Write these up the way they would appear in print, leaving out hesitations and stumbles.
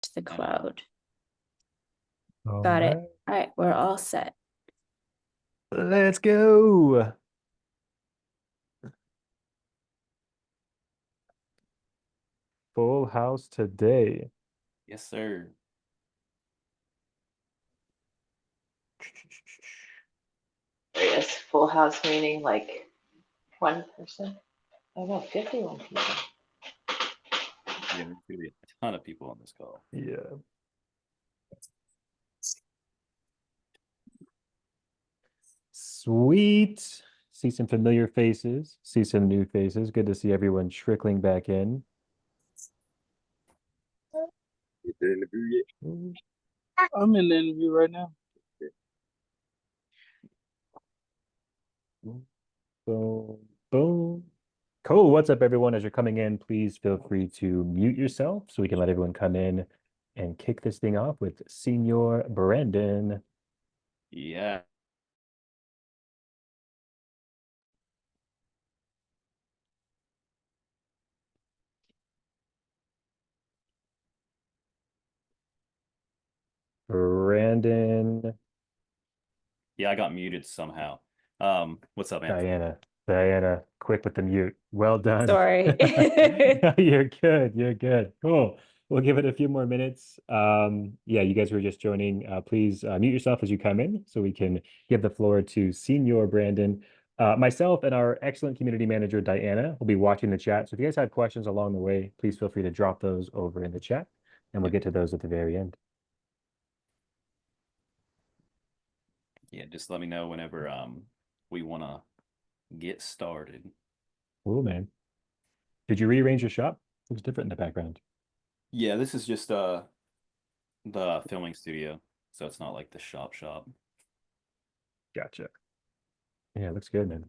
to the cloud. All Got it. right. All right, we're all set. Let's go. Full house today. Yes, sir. Yes, full house meaning like one person. Oh no, 51 people. Yeah, there's gonna be a ton of people on this call. Yeah. Sweet. See some familiar faces. See some new faces. Good to see everyone trickling back in. I'm in the interview right now. Boom, boom. Cool. What's up, everyone? As you're coming in, please feel free to mute yourself so we can let everyone come in and kick this thing off with Senior Brandon. Yeah. Brandon. Yeah, I got muted somehow. What's up, man? Diana, quick with the mute. Well done. Sorry. You're good. You're good. Cool. We'll give it a few more minutes. Yeah, you guys were just joining. Please mute yourself as you come in so we can give the floor to Senior Brandon. Myself and our excellent community manager, Diana, will be watching the chat. So if you guys have questions along the way, please feel free to drop those over in the chat, and we'll Yeah, get to those at the very end. yeah, just let me know whenever we wanna get started. Oh, man. Did you rearrange your shop? Looks different in the background. Yeah, this is just the filming studio, so it's not like the shop. Gotcha. Yeah, looks good, man.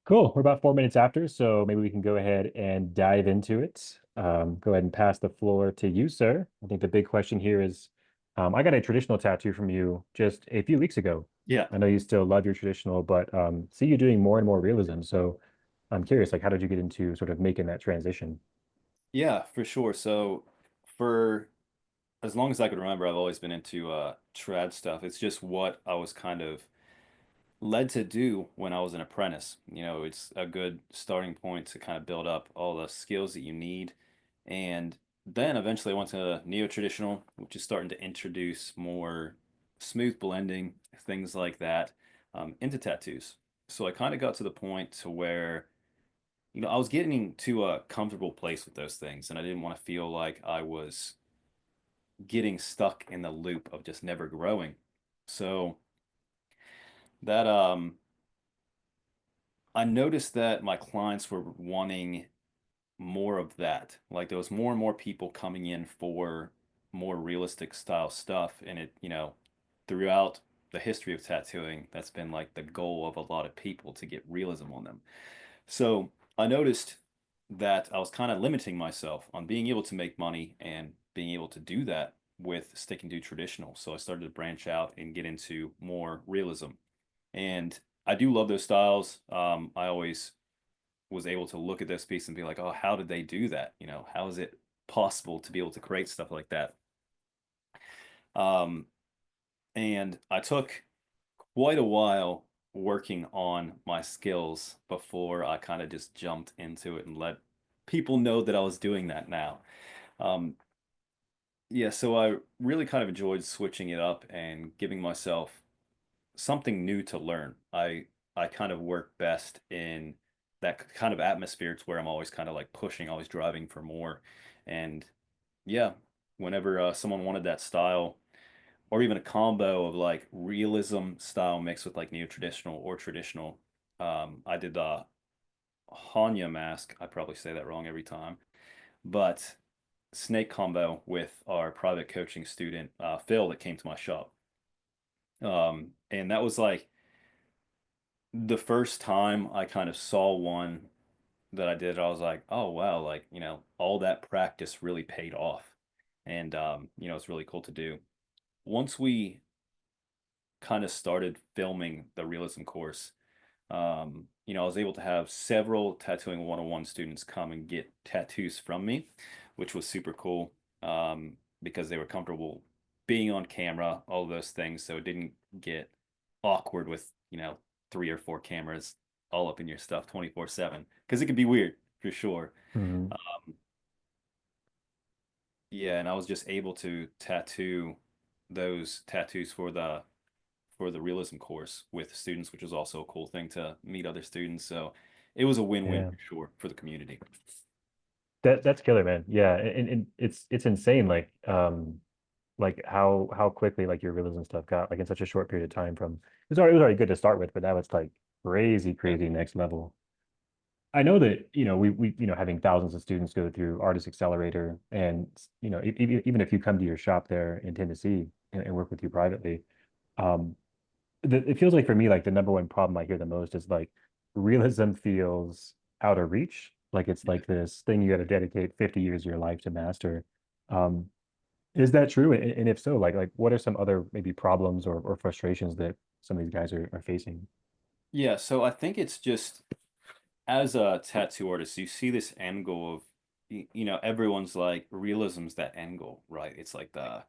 Cool. We're about 4 minutes after, so maybe we can go ahead and dive into it. Go ahead and pass the floor to you, sir. I think the big question here is, I got a traditional tattoo from you just a few weeks ago. Yeah. I know you still love your traditional, but see you doing more and more realism. So I'm curious, like, how did you get into sort of making that transition? Yeah, for sure. So for as long as I could remember, I've always been into trad stuff. It's just what I was kind of led to do when I was an apprentice. You know, it's a good starting point to kind of build up all the skills that you need. And then eventually I went to neo-traditional, which is starting to introduce more smooth blending, things like that, into tattoos. So I kind of got to the point to where, I was getting to a comfortable place with those things, and I didn't want to feel like I was getting stuck in the loop of just never growing. So that I noticed that my clients were wanting more of that. Like there was more and more people coming in for more realistic style stuff. And throughout the history of tattooing, that's been like the goal of a lot of people to get realism on them. So I noticed that I was kind of limiting myself on being able to make money and being able to do that with sticking to traditional. So I started to branch out and get into more realism. And I do love those styles. I always was able to look at those pieces and be like, oh, how did they do that? How is it possible to be able to create stuff like that? Um, and I took quite a while working on my skills before I kind of just jumped into it and let people know that I was doing that now. Um, yeah, so I really kind of enjoyed switching it up and giving myself something new to learn. I kind of work best in that kind of atmosphere. It's where I'm always kind of like pushing, always driving for more. And yeah, whenever someone wanted that style, or even a combo of like realism style mixed with like neo-traditional or traditional, I did the Hanya mask. I probably say that wrong every time, but snake combo with our private coaching student Phil that came to my shop. And that was like the first time I kind of saw one that I did, I was like, oh wow, like, all that practice really paid off. And it's really cool to do. Once we kind of started filming the realism course, I was able to have several tattooing 101 students come and get tattoos from me, which was super cool. because they were comfortable being on camera, all of those things. So it didn't get awkward with, 3 or 4 cameras all up in your stuff 24/7, because it could be weird for sure. Mhm. Yeah, and I was just able to tattoo those tattoos for the realism course with students, which was also a cool thing to meet other students. So it was a win-win Yeah. for sure for the community. That's killer, man. Yeah, and it's insane, like how quickly like your realism stuff got like in such a short period of time from it was already good to start with, but now it's like Yeah. crazy next level. I know that, we having thousands of students go through Artist Accelerator, and even if you come to your shop there in Tennessee and work with you privately, um, it feels like for me, like the number one problem I hear the most is like realism feels out of reach. Like it's Yeah. like this thing you got to dedicate 50 years of your life to master. Um, is that true? And if so, like what are some other maybe problems or frustrations that some of these guys are facing? Yeah, so I think it's just, as a tattoo artist, you see this end goal of, everyone's like, realism's that end goal, right? It's like the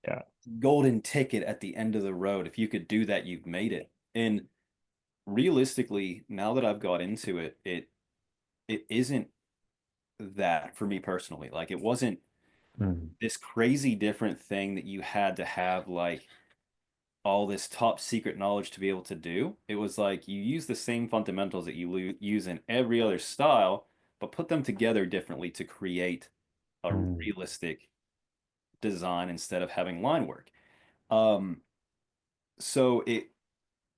Yeah. golden ticket at the end of the road. If you could do that, you've made it. And realistically, now that I've got into it, it isn't that for me personally. Like, it wasn't Mm, this crazy different thing that you had to have like all this top secret knowledge to be able to do. It was like you use the same fundamentals that you use in every other style, but put them together differently to create a mm. realistic design instead of having line work. Um, so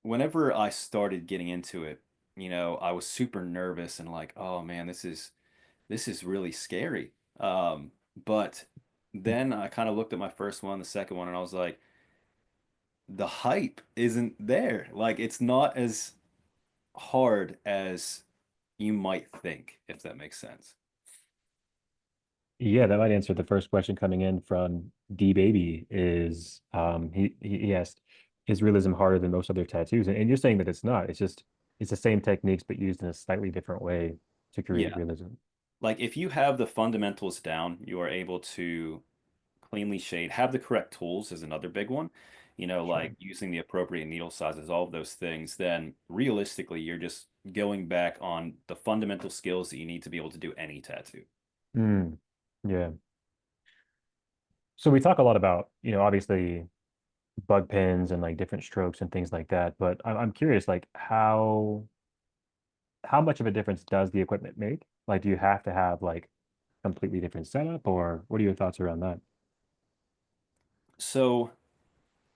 whenever I started getting into it, I was super nervous and like, oh man, this is really scary. But then I kind of looked at my first one, the second one, and I was like, the hype isn't there. Like, it's not as hard as you might think, if that makes sense. Yeah, that might answer the first question coming in from D Baby is he asked, is realism harder than most other tattoos? And you're saying that it's not. It's the same techniques but used in a slightly different way to create Yeah. realism. Like, if you have the fundamentals down, you are able to cleanly shade. Have the correct tools is another big one. Sure. Like using the appropriate needle sizes, all of those things. Then realistically, you're just going back on the fundamental skills that you need to be able to do any tattoo. Mm, yeah. So we talk a lot about, obviously bug pins and like different strokes and things like that, but I'm curious, like how much of a difference does the equipment make? Like, do you have to have like completely different setup, or what are your thoughts around that? So,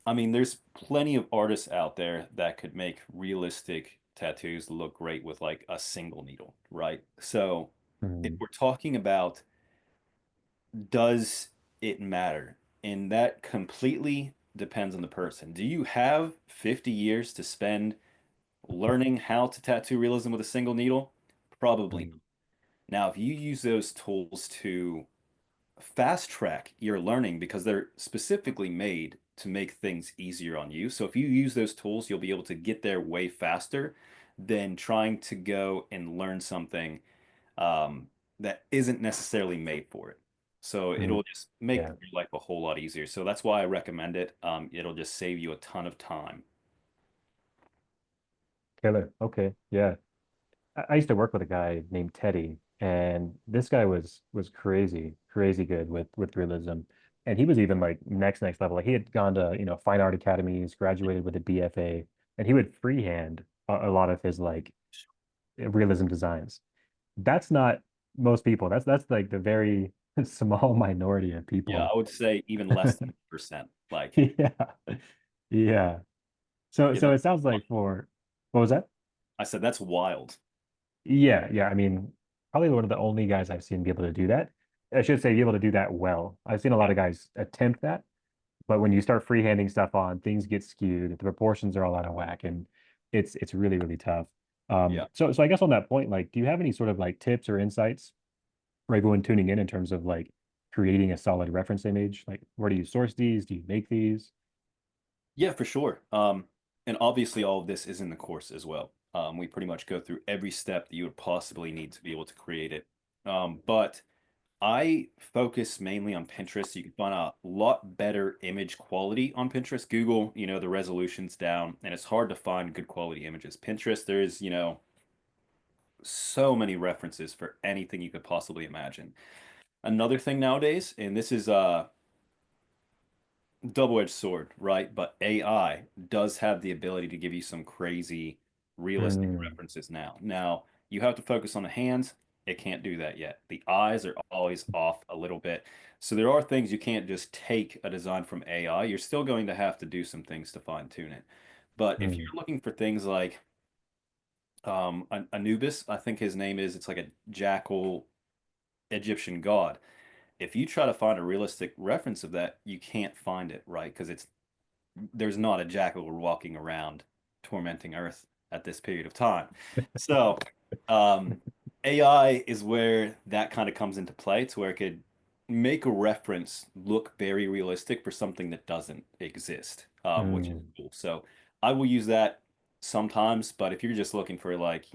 I mean, there's plenty of artists out there that could make realistic tattoos look great with like a single needle, right? So, if Mm, we're talking about, does it matter? And that completely depends on the person. Do you have 50 years to spend learning how to tattoo realism with a single needle? Probably not. mm, Now, if you use those tools to fast track your learning, because they're specifically made to make things easier on you. So if you use those tools, you'll be able to get there way faster than trying to go and learn something that isn't necessarily made for it. So mm, it'll just make yeah. your life a whole lot easier. So that's why I recommend it. It'll just save you a ton of time. Killer. Okay. Yeah. I used to work with a guy named Teddy, and this guy was crazy good with realism. And he was even like next level. Like he had gone to, fine art academies, graduated with a BFA, and he would freehand a lot of his like realism designs. That's not most people. That's like the very small minority of Yeah, people. I would say even less than 1%. Like, Yeah. Yeah. So yeah, so it sounds like for what was that? I said that's wild. Yeah. I mean, probably one of the only guys I've seen be able to do that. I should say be able to do that well. I've seen a lot Yeah. of guys attempt that, but when you start freehanding stuff on, things get skewed, the proportions are all out of whack, and it's really tough. Yeah. So I guess on that point, like, do you have any sort of like tips or insights for everyone tuning in terms of like creating a solid reference image? Like, where do you source these? Do you make these? Yeah, for sure. And obviously all of this is in the course as well. We pretty much go through every step that you would possibly need to be able to create it. But I focus mainly on Pinterest. You can find a lot better image quality on Pinterest. Google, the resolution's down and it's hard to find good quality images. Pinterest, there's, so many references for anything you could possibly imagine. Another thing nowadays, and this is double-edged sword, right? But AI does have the ability to give you some crazy realistic Mm, references now. Now, you have to focus on the hands. It can't do that yet. The eyes are always off a little bit. So there are things you can't just take a design from AI. You're still going to have to do some things to fine-tune it. But if you're mm, looking for things like Anubis, I think his name is, it's like a jackal Egyptian god. If you try to find a realistic reference of that, you can't find it, right? Because there's not a jackal walking around tormenting Earth at this period of time. So, um, AI is where that kind of comes into play, to where it could make a reference look very realistic for something that doesn't exist, which is mm. cool. So, I will use that sometimes, but if you're just looking for like,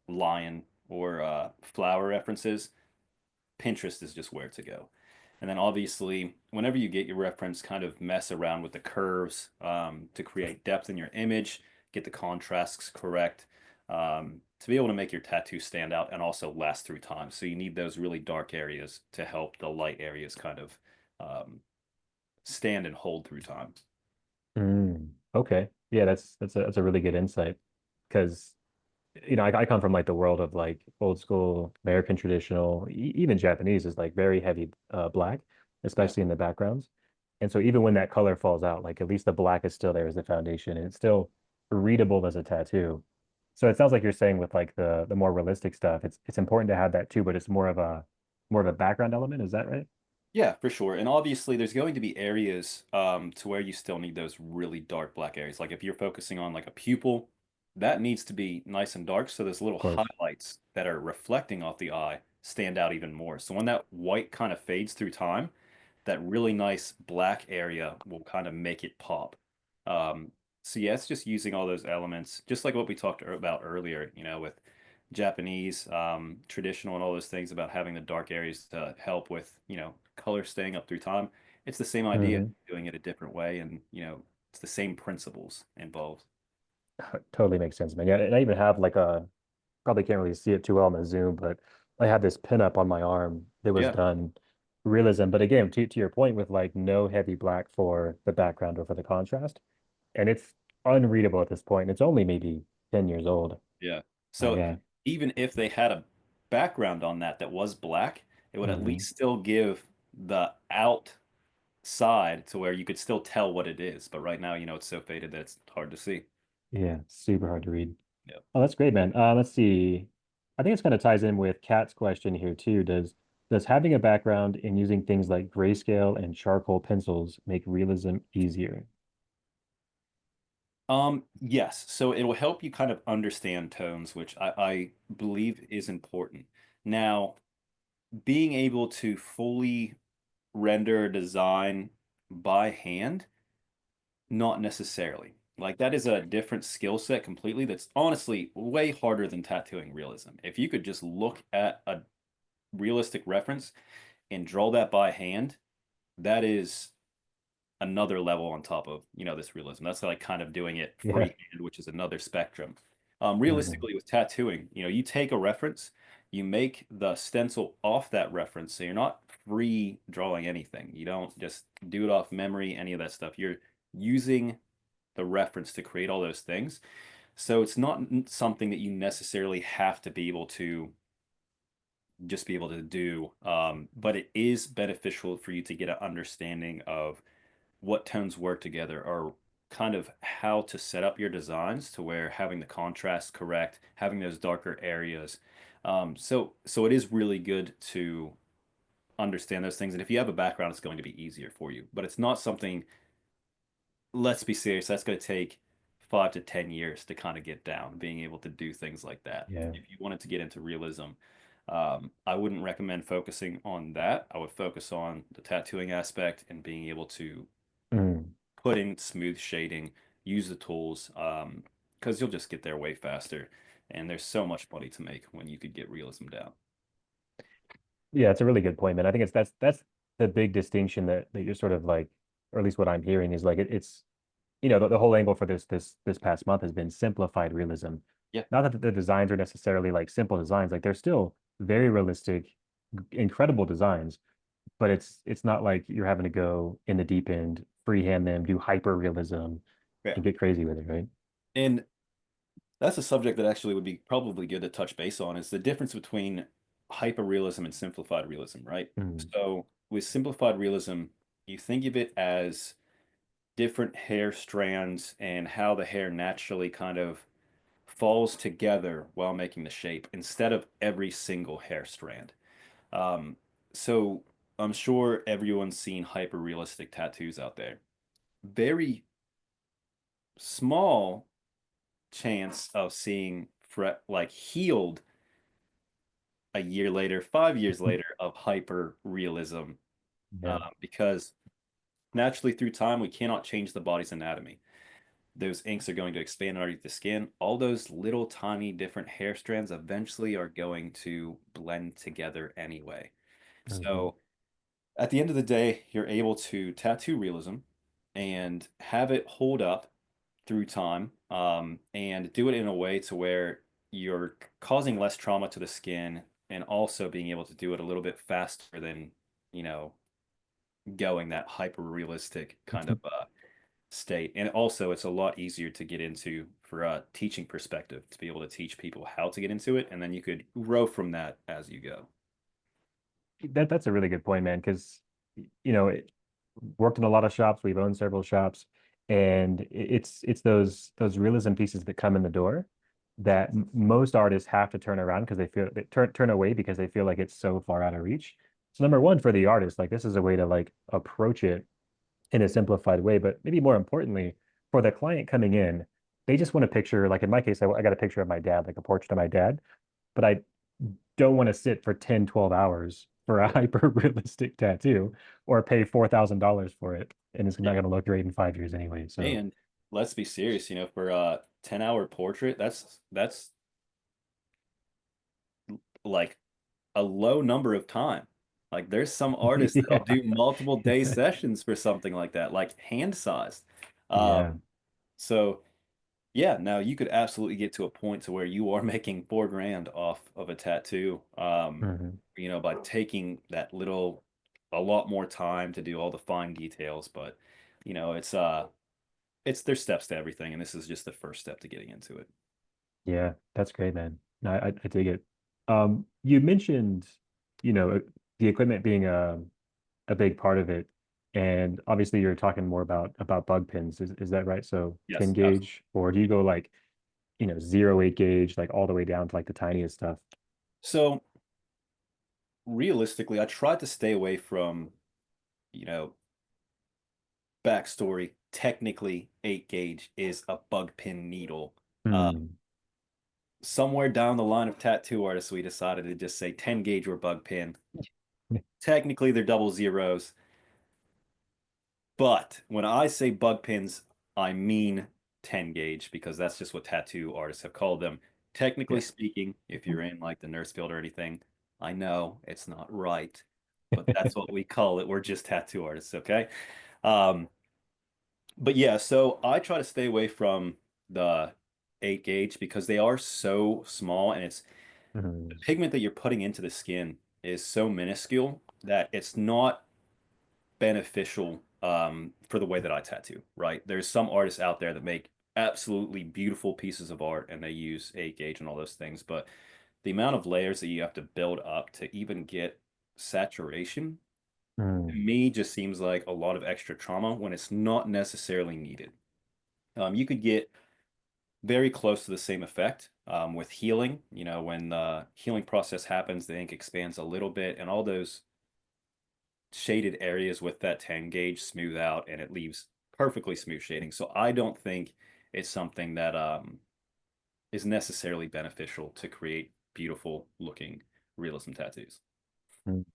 lion or flower references, Pinterest is just where to go. And then obviously, whenever you get your reference, kind of mess around with the curves to create depth in your image, get the contrasts correct to be able to make your tattoo stand out and also last through time. So you need those really dark areas to help the light areas kind of um, stand and hold through time. Mm, okay. Yeah, that's a really good insight because I come from like the world of like old school American traditional, even Japanese is like very heavy black, Yeah. especially in the backgrounds. And so even when that color falls out, like at least the black is still there as the foundation and it's still readable as a tattoo. So it sounds like you're saying with like the more realistic stuff, it's important to have that too, but it's more of a background element. Is that right? Yeah, for sure. And obviously, there's going to be areas to where you still need those really dark black areas. Like if you're focusing on like a pupil, that needs to be nice and dark. So those little Of course. highlights that are reflecting off the eye stand out even more. So when that white kind of fades through time, that really nice black area will kind of make it pop. Um, so yeah, it's just using all those elements, just like what we talked about earlier, with Japanese, traditional and all those things about having the dark areas to help with, color staying up through time. It's the same idea, Hmm. doing it a different way, and it's the same principles involved. Totally makes sense, man. Yeah, and I even have like a probably can't really see it too well on the Zoom, but I had this pinup on my arm that was Yeah, done realism. But again, to your point with like no heavy black for the background or for the contrast, and it's unreadable at this point. It's only maybe 10 years old. yeah. So Yeah. even if they had a background on that was black, it would at Hmm. least still give the outside to where you could still tell what it is. But right now, it's so faded that it's hard to see. Yeah, super hard to read. Yeah. Oh, that's great, man. Let's see. I think this kind of ties in with Kat's question here too. Does having a background in using things like grayscale and charcoal pencils make realism easier? Yes. So it will help you kind of understand tones, which I believe is important. Now, being able to fully render a design by hand, not necessarily. Like that is a different skill set completely that's honestly way harder than tattooing realism. If you could just look at a realistic reference and draw that by hand, that is another level on top of this realism. That's like kind of doing it Yeah. freehand, which is another spectrum. Hmm. Realistically, with tattooing, you take a reference, you make the stencil off that reference, so you're not free drawing anything. You don't just do it off memory, any of that stuff. You're using the reference to create all those things. So it's not something that you necessarily have to be able to just be able to do, but it is beneficial for you to get an understanding of what tones work together or kind of how to set up your designs to where having the contrast correct, having those darker areas. So it is really good to understand those things. And if you have a background, it's going to be easier for you. But it's not something, let's be serious, that's going to take 5 to 10 years to kind of get down, being able to do things like that. Yeah. If you wanted to get into realism, I wouldn't recommend focusing on that. I would focus on the tattooing aspect and being able to Mm. put in smooth shading, use the tools, because you'll just get there way faster. And there's so much money to make when you could get realism down. Yeah, it's a really good point, man. I think that's the big distinction that you're sort of like, or at least what I'm hearing is like it's the whole angle for this past month has been simplified realism. Yeah. Not that the designs are necessarily like simple designs, like they're still very realistic, incredible designs, but it's not like you're having to go in the deep end, freehand them, do hyper realism, Yeah. and get crazy with it, right? And that's a subject that actually would be probably good to touch base on is the difference between hyperrealism and simplified realism, right? Mm. So with simplified realism, you think of it as different hair strands and how the hair naturally kind of falls together while making the shape instead of every single hair strand. Um, so I'm sure everyone's seen hyper realistic tattoos out there. Very small chance of seeing like healed a year later, 5 years later of hyper realism, Yeah. because naturally through time we cannot change the body's anatomy. Those inks are going to expand underneath the skin. All those little tiny different hair strands eventually are going to blend together anyway. Mhm. So at the end of the day, you're able to tattoo realism and have it hold up through time, and do it in a way to where you're causing less trauma to the skin and also being able to do it a little bit faster than, you know, going that hyper realistic kind of state. And also, it's a lot easier to get into for a teaching perspective to be able to teach people how to get into it, and then you could grow from that as you go. That's a really good point, man, because worked in a lot of shops. We've owned several shops, and it's those realism pieces that come in the door that most artists have to turn around because they turn away because they feel like it's so far out of reach. So number one, for the artist, like this is a way to like approach it in a simplified way, but maybe more importantly, for the client coming in, they just want a picture. Like in my case, I got a picture of my dad, like a portrait of my dad, but I don't want to sit for 10, 12 hours for a hyper realistic tattoo or pay $4,000 for it. And it's not Yeah. going to look great in 5 years anyway. So, And let's be serious, for a 10-hour portrait, that's like a low number of time. Like there's some artists that'll yeah. do multiple day sessions for something like that, like hand sized. Yeah. So yeah, now you could absolutely get to a point to where you are making 4 grand off of a tattoo, Mhm. by taking a lot more time to do all the fine details. But it's there's steps to everything, and this is just the first step to getting into it. Yeah. That's great, man. No, I dig it. You mentioned, you know, the equipment being a big part of it. And obviously you're talking more about bug pins. Is that right? So 10 Yes, absolutely. gauge, or do you go like, 0.8 gauge, like all the way down to like the tiniest stuff? So realistically, I tried to stay away from, you know, backstory. Technically, 8 gauge is a bug pin needle. Hmm. Somewhere down the line of tattoo artists, we decided to just say 10 gauge or bug pin. Technically, they're double zeros. But when I say bug pins, I mean 10 gauge because that's just what tattoo artists have called them. Technically Yeah. speaking, if you're in like the nurse field or anything, I know it's not right, but that's what we call it. We're just tattoo artists, okay? Um, but yeah, so I try to stay away from the 8 gauge because they are so small, and it's the Mhm. pigment that you're putting into the skin is so minuscule that it's not beneficial, for the way that I tattoo, right? There's some artists out there that make absolutely beautiful pieces of art and they use 8 gauge and all those things, but the amount of layers that you have to build up to even get saturation to Mm. me just seems like a lot of extra trauma when it's not necessarily needed. You could get very close to the same effect, with healing. When the healing process happens, the ink expands a little bit, and all those shaded areas with that 10 gauge smooth out and it leaves perfectly smooth shading. So I don't think it's something that is necessarily beneficial to create beautiful looking realism tattoos. Mm.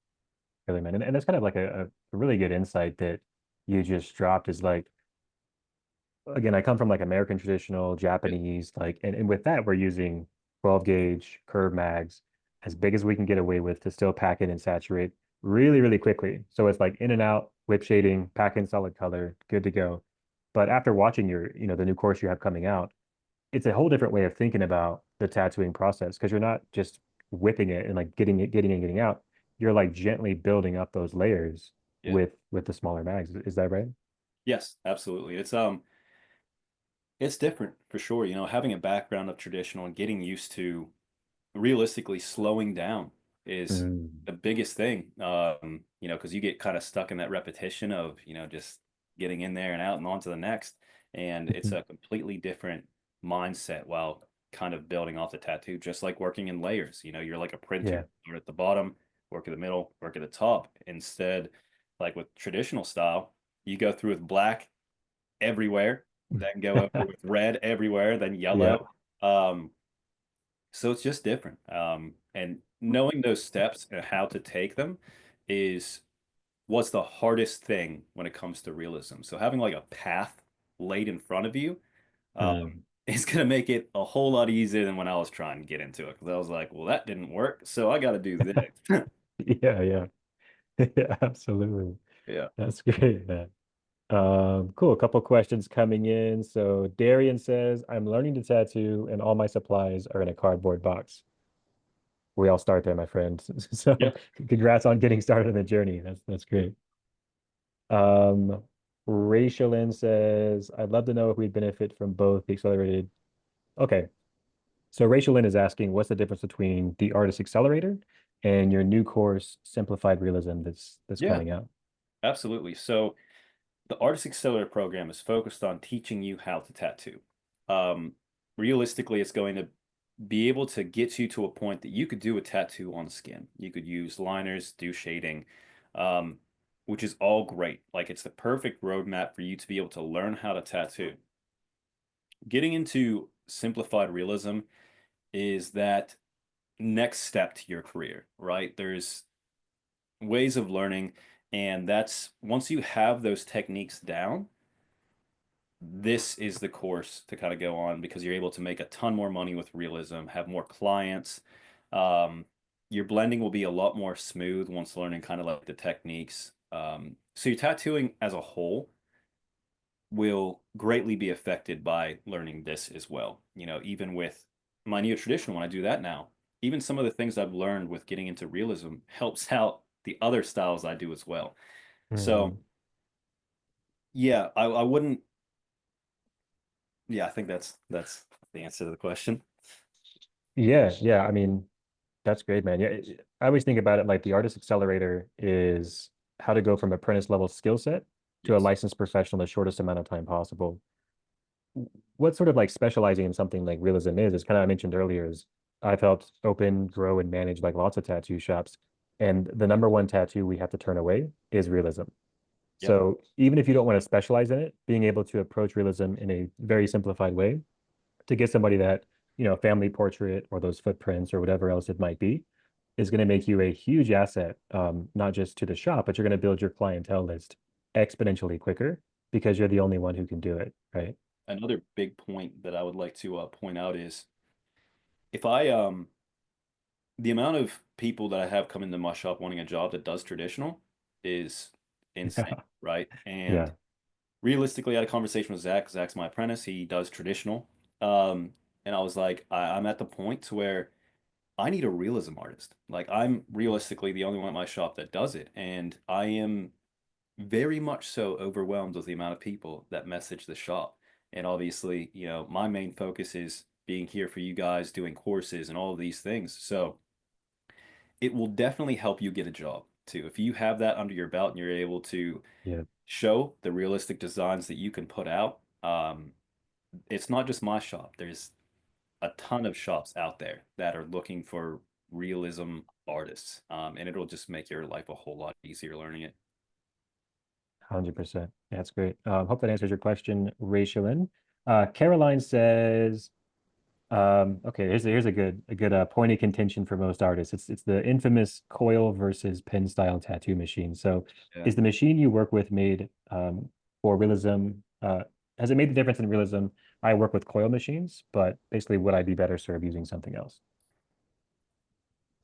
Really, man. And that's kind of like a really good insight that you just dropped is like, again, I come from like American traditional, Yeah. Japanese, like, and with that, we're using 12 gauge curve mags. as big as we can get away with to still pack in and saturate really, really quickly. So it's like in and out, whip shading, pack in solid color, good to go. But after watching your, the new course you have coming out, it's a whole different way of thinking about the tattooing process because you're not just whipping it and like getting in, getting out. You're like gently building up those layers Yeah. with the smaller mags. Is that right? Yes, absolutely. It's different for sure. Having a background of traditional and getting used to realistically slowing down is Mm. the biggest thing. Because you get kind of stuck in that repetition of, just getting in there and out and on to the next. And it's a completely different mindset while kind of building off the tattoo, just like working in layers. You're like a printer. Yeah. You're at the bottom, work at the middle, work at the top. Instead, like with traditional style, you go through with black everywhere, then go over with red everywhere, then Yeah. yellow. So it's just different. And knowing those steps and how to take them is what's the hardest thing when it comes to realism. So having like a path laid in front of you Mm. is going to make it a whole lot easier than when I was trying to get into it. Because I was like, well, that didn't work, so I got to do this. Yeah, yeah. Yeah, absolutely. Yeah. That's great, man. Cool. A couple questions coming in. So Darian says, I'm learning to tattoo and all my supplies are in a cardboard box. We all start there, my friend. So Yeah. congrats on getting started on the journey. That's great. Um, Rachel says, I'd love to know if we benefit from both the accelerated. Okay. So Rachel Lynn is asking, what's the difference between the Artist Accelerator and your new course, Simplified Realism, that's Yeah, coming out? absolutely. So the Artist Accelerator program is focused on teaching you how to tattoo. Realistically, it's going to be able to get you to a point that you could do a tattoo on skin. You could use liners, do shading, um, which is all great. Like it's the perfect roadmap for you to be able to learn how to tattoo. Getting into simplified realism is that next step to your career, right? There's ways of learning, and that's once you have those techniques down, this is the course to kind of go on because you're able to make a ton more money with realism, have more clients. Your blending will be a lot more smooth once learning kind of like the techniques. So your tattooing as a whole will greatly be affected by learning this as well. Even with my neo-traditional, when I do that now, even some of the things I've learned with getting into realism helps out the other styles I do as well. So yeah, I wouldn't. Yeah, I think that's the answer to the question. Yeah, yeah. I mean, that's great, man. Yeah, I always think about it like the Artist Accelerator is how to go from apprentice level skill set to a Yes. licensed professional in the shortest amount of time possible. What sort of like specializing in something like realism is kind of I mentioned earlier is I've helped open, grow, and manage like lots of tattoo shops. And the number one tattoo we have to turn away is realism. Yep. So even if you don't want to specialize in it, being able to approach realism in a very simplified way to get somebody that, family portrait or those footprints or whatever else it might be, is going to make you a huge asset, not just to the shop, but you're going to build your clientele list exponentially quicker because you're the only one who can do it, right? Another big point that I would like to point out is if I the amount of people that I have come into my shop wanting a job that does traditional is insane, right? And Yeah. realistically, I had a conversation with Zach. Zach's my apprentice. He does traditional. And I was like, I'm at the point to where I need a realism artist. Like I'm realistically the only one at my shop that does it. And I am very much so overwhelmed with the amount of people that message the shop. And obviously, my main focus is being here for you guys, doing courses and all of these things. So it will definitely help you get a job too. If you have that under your belt and you're able to Yeah. show the realistic designs that you can put out, it's not just my shop. There's a ton of shops out there that are looking for realism artists. And it'll just make your life a whole lot easier learning it. 100%. That's great. Hope that answers your question, Rachel. Caroline says, okay, here's a good point of contention for most artists. It's the infamous coil versus pen style tattoo machine. So Yeah. is the machine you work with made for realism? Has it made the difference in realism? I work with coil machines, but basically would I be better served using something else?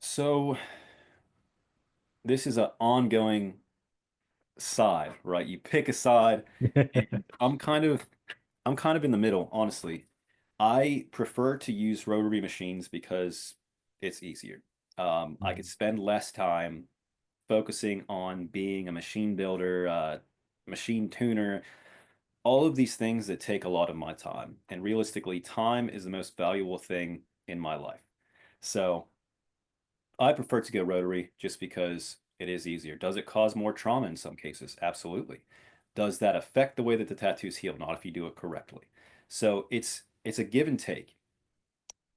So this is an ongoing side, right? You pick a side, and I'm kind of in the middle, honestly. I prefer to use rotary machines because it's easier. I could spend less time focusing on being a machine builder, machine tuner, all of these things that take a lot of my time. And realistically, time is the most valuable thing in my life. So I prefer to go rotary just because it is easier. Does it cause more trauma in some cases? Absolutely. Does that affect the way that the tattoos heal? Not if you do it correctly. So it's a give and take.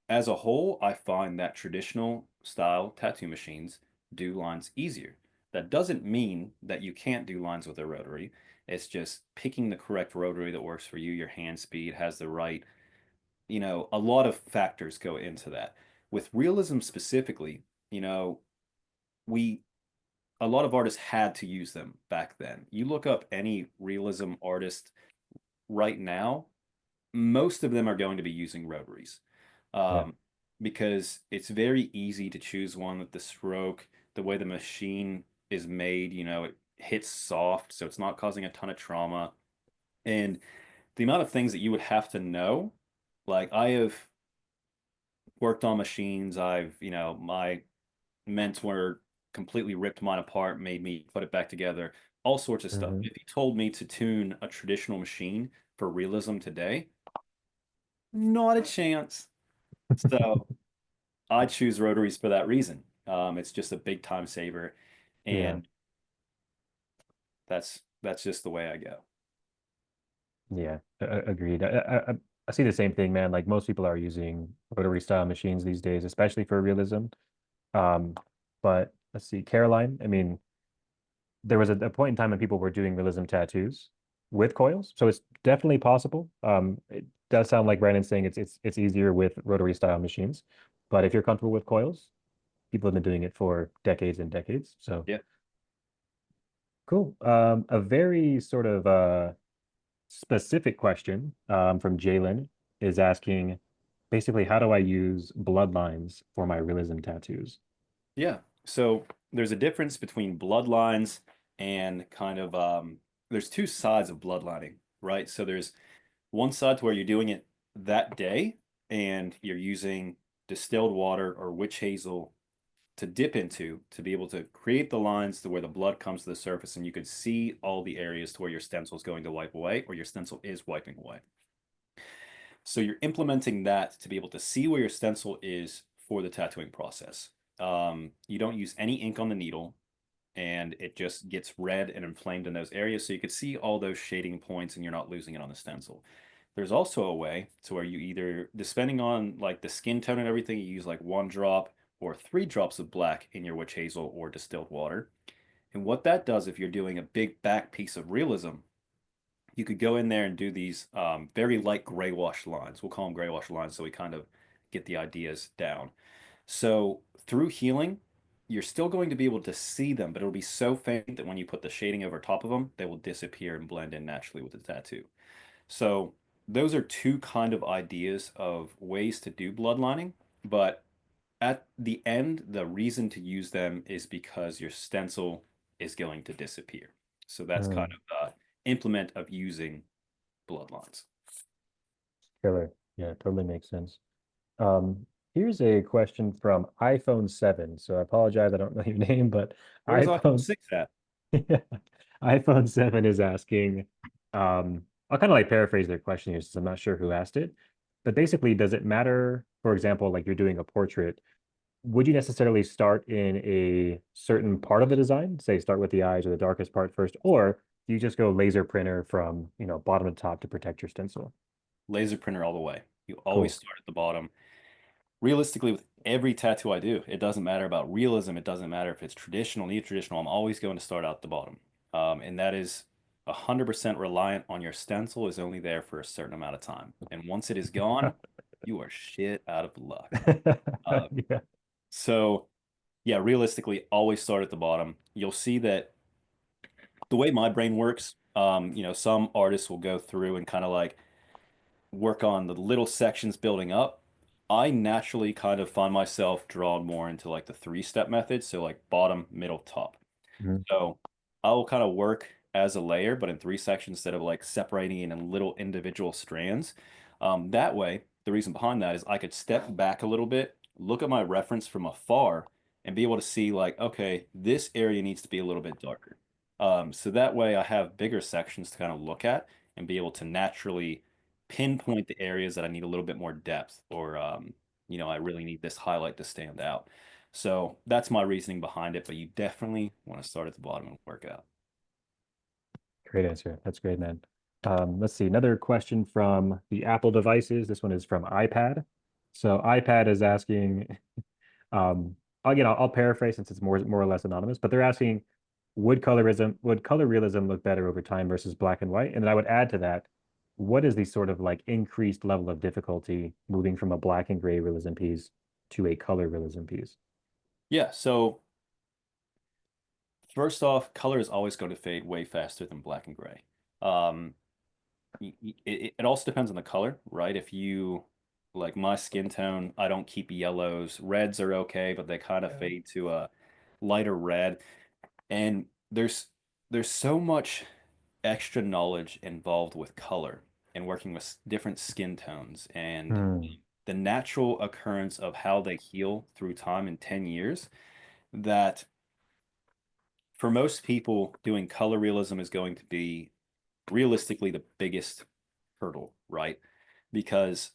As a whole, I find that traditional style tattoo machines do lines easier. That doesn't mean that you can't do lines with a rotary. It's just picking the correct rotary that works for you. Your hand speed has the right, a lot of factors go into that. With realism specifically, you know, we a lot of artists had to use them back then. You look up any realism artist right now, most of them are going to be using rotaries, Yeah. um, because it's very easy to choose one with the stroke, the way the machine is made, it hits soft, so it's not causing a ton of trauma. And the amount of things that you would have to know, like I have worked on machines, my mentor completely ripped mine apart, made me put it back together, all sorts of stuff. Mhm. If you told me to tune a traditional machine for realism today, not a chance. So I choose rotaries for that reason. It's just a big time saver, Yeah. and that's just the way I go. Yeah, agreed. I see the same thing, man. Like most people are using rotary style machines these days, especially for realism. Um, but let's see, Caroline. I mean, there was a point in time when people were doing realism tattoos with coils, so it's definitely possible. It does sound like Brandon's saying it's easier with rotary style machines, but if you're comfortable with coils, people have been doing it for decades and decades. So Yeah. cool. A very sort of specific question from Jalen is asking basically, how do I use bloodlines for my realism tattoos? Yeah. So there's a difference between bloodlines and kind of there's two sides of bloodlining, right? So there's one side to where you're doing it that day and you're using distilled water or witch hazel to dip into to be able to create the lines to where the blood comes to the surface and you could see all the areas to where your stencil is going to wipe away or your stencil is wiping away. So you're implementing that to be able to see where your stencil is for the tattooing process. You don't use any ink on the needle and it just gets red and inflamed in those areas. So you could see all those shading points and you're not losing it on the stencil. There's also a way to where you either, depending on like the skin tone and everything, you use like 1 drop or 3 drops of black in your witch hazel or distilled water. And what that does, if you're doing a big back piece of realism, you could go in there and do these very light gray wash lines. We'll call them gray wash lines so we kind of get the ideas down. So through healing, you're still going to be able to see them, but it'll be so faint that when you put the shading over top of them, they will disappear and blend in naturally with the tattoo. So those are two kind of ideas of ways to do bloodlining, but at the end, the reason to use them is because your stencil is going to disappear. So that's kind Mm, of the implement of using bloodlines. killer. Yeah, totally makes sense. Um, Here's a question from iPhone 7. So I apologize, I don't know your name, but Where's iPhone iPhone 6 at? iPhone 7 is asking, I'll kind of like paraphrase their question here since I'm not sure who asked it. But basically, does it matter, for example, like you're doing a portrait, would you necessarily start in a certain part of the design, say start with the eyes or the darkest part first, or do you just go laser printer from, bottom to top to protect your stencil? Laser printer all the way. You always Cool. start at the bottom. Realistically, with every tattoo I do, it doesn't matter about realism. It doesn't matter if it's traditional, neo-traditional. I'm always going to start out the bottom. And that is 100% reliant on your stencil is only there for a certain amount of time. And once it is gone, you are shit out of luck. Uh, Yeah. so yeah, realistically, always start at the bottom. You'll see that the way my brain works, some artists will go through and kind of like work on the little sections building up. I naturally kind of find myself drawn more into like the three-step method, so like bottom, middle, top. Mhm. So I will kind of work as a layer, but in three sections instead of like separating it in little individual strands. That way, the reason behind that is I could step back a little bit, look at my reference from afar, and be able to see like, okay, this area needs to be a little bit darker. So that way I have bigger sections to kind of look at and be able to naturally pinpoint the areas that I need a little bit more depth or, I really need this highlight to stand out. So that's my reasoning behind it, but you definitely want to start at the bottom and work out. Great answer. That's great, man. Let's see. Another question from the Apple devices. This one is from iPad. So iPad is asking, um, again, I'll paraphrase since it's more or less anonymous, but they're asking, would color realism look better over time versus black and white? And then I would add to that, what is the sort of like increased level of difficulty moving from a black and gray realism piece to a color realism piece? Yeah, so first off, color is always going to fade way faster than black and gray. Um, it also depends on the color, right? If you like my skin tone, I don't keep yellows. Reds are okay, but they kind of fade to a lighter red. And there's so much extra knowledge involved with color and working with different skin tones and Hmm. the natural occurrence of how they heal through time in 10 years that for most people doing color realism is going to be realistically the biggest hurdle, right? Because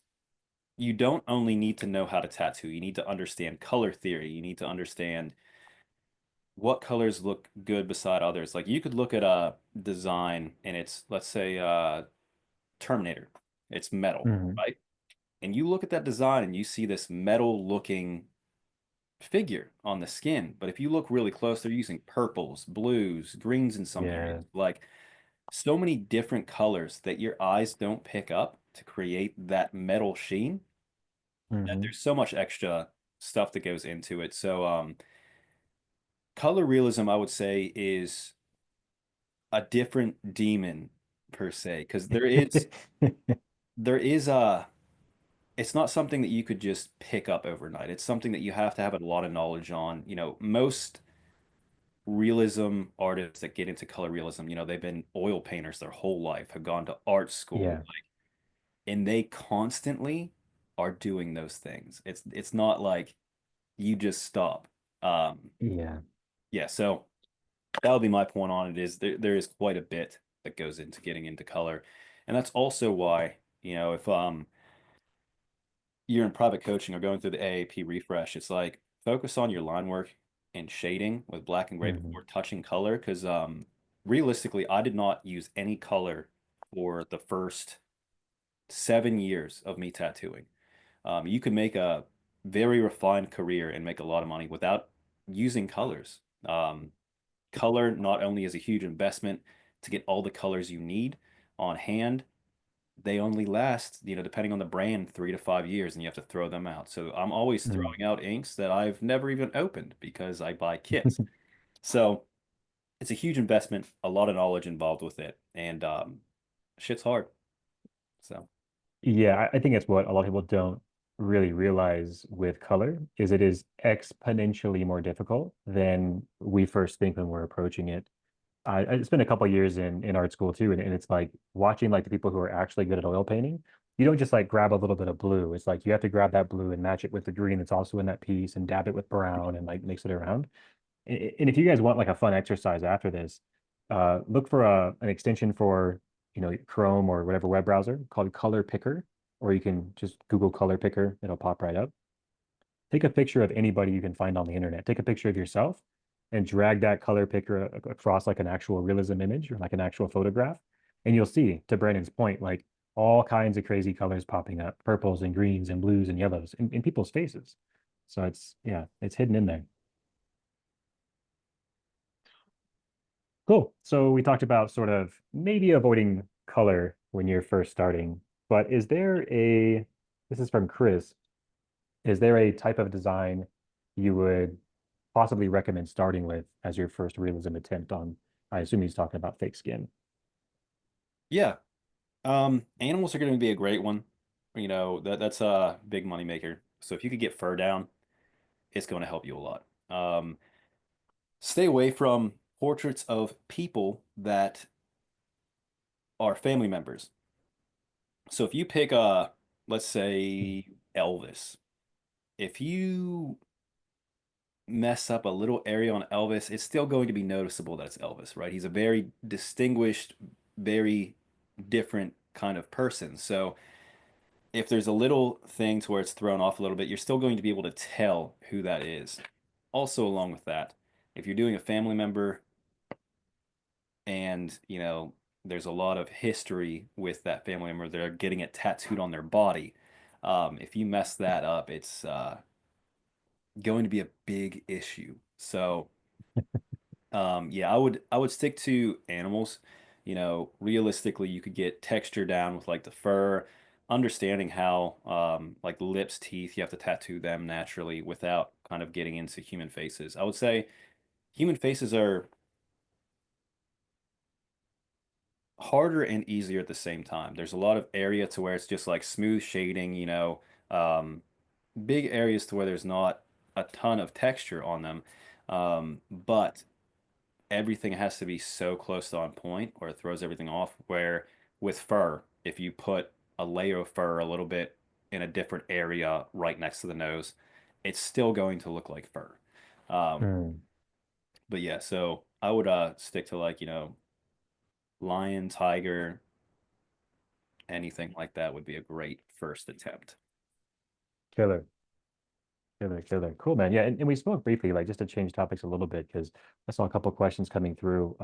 you don't only need to know how to tattoo, you need to understand color theory, you need to understand what colors look good beside others. Like you could look at a design and it's, let's say, Terminator, it's metal, Mhm. right? And you look at that design and you see this metal looking figure on the skin. But if you look really close, they're using purples, blues, greens in some areas. Yeah. Like so many different colors that your eyes don't pick up to create that metal sheen that Hmm. there's so much extra stuff that goes into it. So color realism I would say is a different demon per se because there is a it's not something that you could just pick up overnight. It's something that you have to have a lot of knowledge on. Most realism artists that get into color realism, they've been oil painters their whole life, have gone to art school, Yeah. and they constantly are doing those things. It's not like you just stop. Um, Yeah. yeah, so that would be my point on it is there is quite a bit that goes into getting into color. And that's also why, if you're in private coaching or going through the AAP refresh, it's like focus on your line work and shading with black and gray Hmm. before touching color. Because realistically, I did not use any color for the first 7 years of me tattooing. You can make a very refined career and make a lot of money without using colors. Color not only is a huge investment to get all the colors you need on hand, they only last, depending on the brand, 3 to 5 years, and you have to throw them out. So I'm always Mm. throwing out inks that I've never even opened because I buy kits. So it's a huge investment, a lot of knowledge involved with it, and shit's hard. So Yeah, I think it's what a lot of people don't really realize with color is it is exponentially more difficult than we first think when we're approaching it. I spent a couple of years in art school too, and it's like watching like the people who are actually good at oil painting. You don't just like grab a little bit of blue. It's like you have to grab that blue and match it with the green that's also in that piece and dab it with brown and like mix it around. And if you guys want like a fun exercise after this, look for an extension for Chrome or whatever web browser called Color Picker, or you can just Google Color Picker. It'll pop right up. Take a picture of anybody you can find on the internet. Take a picture of yourself and drag that color picker across like an actual realism image or like an actual photograph. And you'll see, to Brandon's point, like all kinds of crazy colors popping up, purples and greens and blues and yellows in people's faces. So yeah, it's hidden in there. Cool. So we talked about sort of maybe avoiding color when you're first starting, but this is from Chris, is there a type of design you would possibly recommend starting with as your first realism attempt on, I assume he's talking about fake skin. yeah, animals are going to be a great one. you know, that's a big money maker. So if you could get fur down, it's going to help you a lot. Stay away from portraits of people that are family members. So if you pick let's say Elvis, if you mess up a little area on Elvis, it's still going to be noticeable that it's Elvis, right? He's a very distinguished, very different kind of person. So if there's a little thing to where it's thrown off a little bit, you're still going to be able to tell who that is. Also, along with that, if you're doing a family member and, you know, there's a lot of history with that family member, they're getting it tattooed on their body. If you mess that up, it's going to be a big issue. So, yeah, I would stick to animals. You know, realistically, you could get texture down with like the fur, understanding how like lips, teeth, you have to tattoo them naturally without kind of getting into human faces. I would say human faces are harder and easier at the same time. There's a lot of area to where it's just like smooth shading, you know, big areas to where there's not a ton of texture on them. But everything has to be so close to on point or it throws everything off. Where with fur, if you put a layer of fur a little bit in a different area right next to the nose, it's still going to look like fur. Um, Hmm. but yeah, so I would stick to like, you know, lion, tiger, anything like that would be a great first attempt. Killer. Killer, killer. Cool, man. Yeah, and we spoke briefly, like just to change topics a little bit, because I saw a couple questions coming through.